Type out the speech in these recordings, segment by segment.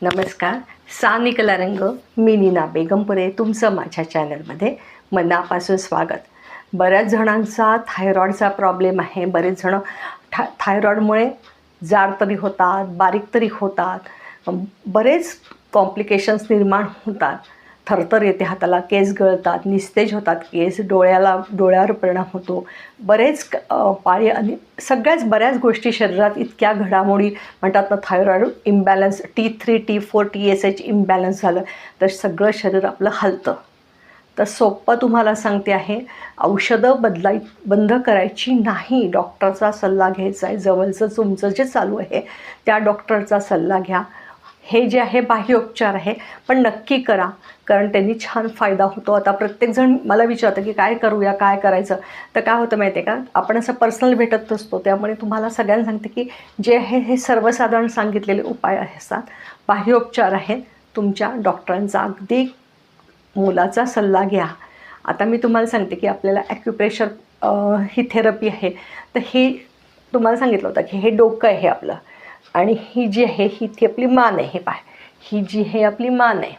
नमस्कार. सानिकला रंग मी नीना बेगमपुरे तुमचं माझ्या चॅनलमध्ये मनापासून स्वागत. बऱ्याच जणांचा थायरॉईडचा प्रॉब्लेम आहे. बरेच जण थायरॉईडमुळे जाड तरी होतात, बारीक तरी होतात, बरेच कॉम्प्लिकेशन्स निर्माण होतात. थरथर येते हाताला, केस गळतात, निस्तेज होतात केस, डोळ्यावर परिणाम होतो. बरेच पाळी आणि बऱ्याच गोष्टी शरीरात इतक्या घडामोडी म्हणतात ना, thyroid imbalance T3 T4 TSH imbalance झालं तर सगळं शरीर आपलं हलतं. तर सोपं तुम्हाला सांगते आहे, औषधं बंद करायची नाही, डॉक्टरचा सल्ला घ्यायचा आहे. जवळचं तुमचं जे चालू आहे त्या डॉक्टरचा सल्ला घ्या. हे जे आहे बाह्योपचार आहे, पण नक्की करा, कारण त्यांनी छान फायदा होतो. आता प्रत्येकजण मला विचारतं की काय करूया, काय करायचं. तर काय होतं माहिती आहे का, आपण असं पर्सनल भेटत असतो, त्यामुळे तुम्हाला सगळ्यांना सांगते की जे आहे हे सर्वसाधारण सांगितलेले उपाय असतात, बाह्योपचार आहेत. तुमच्या डॉक्टरांचा अगदी मोलाचा सल्ला घ्या. आता मी तुम्हाला सांगते की आपल्याला ॲक्युप्रेशर ही थेरपी आहे. तर हे तुम्हाला सांगितलं होतं की हे डोकं आहे आपलं, आणि ही जी आहे ही ती आपली मान आहे. हे पाय, ही जी आहे आपली मान आहे,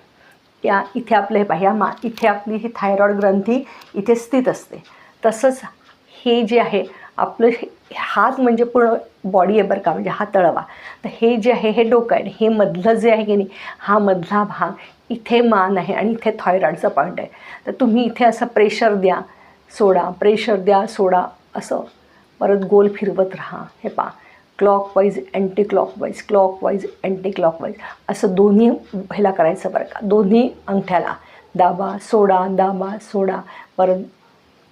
त्या इथे आपलं हे पाय, या इथे आपली ही थायरॉईड ग्रंथी इथे स्थित असते. तसंच हे जे आहे आपलं हात म्हणजे पूर्ण बॉडी आहे बरं का, म्हणजे हा तळवा. तर हे जे आहे हे डोकं आहे, हे मधलं जे आहे की नाही, हा मधला भाग इथे मान आहे आणि इथे थायरॉईडचा पॉईंट आहे. तर तुम्ही इथे असं प्रेशर द्या, सोडा, प्रेशर द्या, सोडा, असं परत गोल फिरवत राहा. हे पहा, clockwise anti clockwise, clockwise anti clockwise, असं दोन्ही ह्याला करायचं बरं का. दोन्ही अंगठ्याला दाबा, सोडा, दाबा, सोडा, परत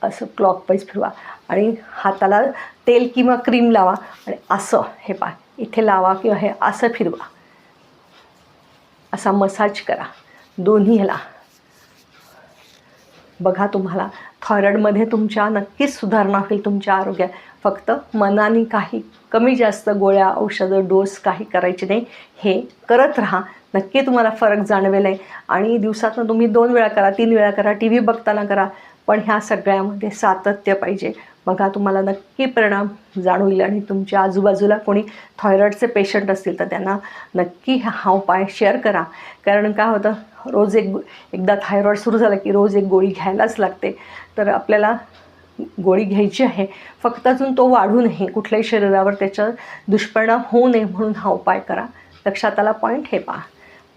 असं क्लॉकवाईज फिरवा. आणि हाताला तेल किंवा क्रीम लावा आणि असं हे पहा इथे लावा किंवा हे असं फिरवा, असा मसाज करा दोन्ही ह्याला. बघा, तुम्हाला थायरॉईडमध्ये तुमच्या नक्कीच सुधारणा होईल तुमच्या आरोग्यात. फक्त मनाने काही कमी जास्त गोळ्या, औषधं, डोस काही करायचे नाही. हे करत राहा, नक्की तुम्हाला फरक जाणवेल आहे. आणि दिवसातून तुम्ही 2 वेळा करा, 3 वेळा करा, टी व्ही बघताना करा, पण ह्या सगळ्यामध्ये सातत्य पाहिजे. बघा, तुम्हाला नक्की परिणाम जाणवेल. आणि तुमच्या आजूबाजूला कोणी थायरॉईडचे पेशंट असतील तर त्यांना नक्की हा उपाय शेअर करा. कारण काय होतं, रोज एकदा थायरॉईड सुरू झालं की रोज एक गोळी घ्यायलाच लागते. तर आपल्याला गोळी घ्यायची आहे, फक्त अजून तो वाढू नये, कुठल्याही शरीरावर त्याचा दुष्परिणाम होऊ नये म्हणून हा उपाय करा. लक्षात आला पॉईंट? हे पहा,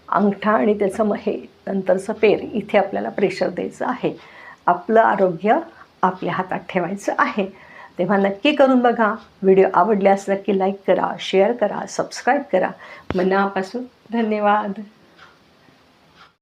अंगठा आणि त्याचं हे नंतरचं पेर इथे आपल्याला प्रेशर द्यायचं आहे. आपलं आरोग्य आपल्या हातात ठेवायचं आहे. तेव्हा नक्की करून बघा. व्हिडिओ आवडल्यास नक्की लाईक करा, शेअर करा, सबस्क्राईब करा. मनापासून धन्यवाद.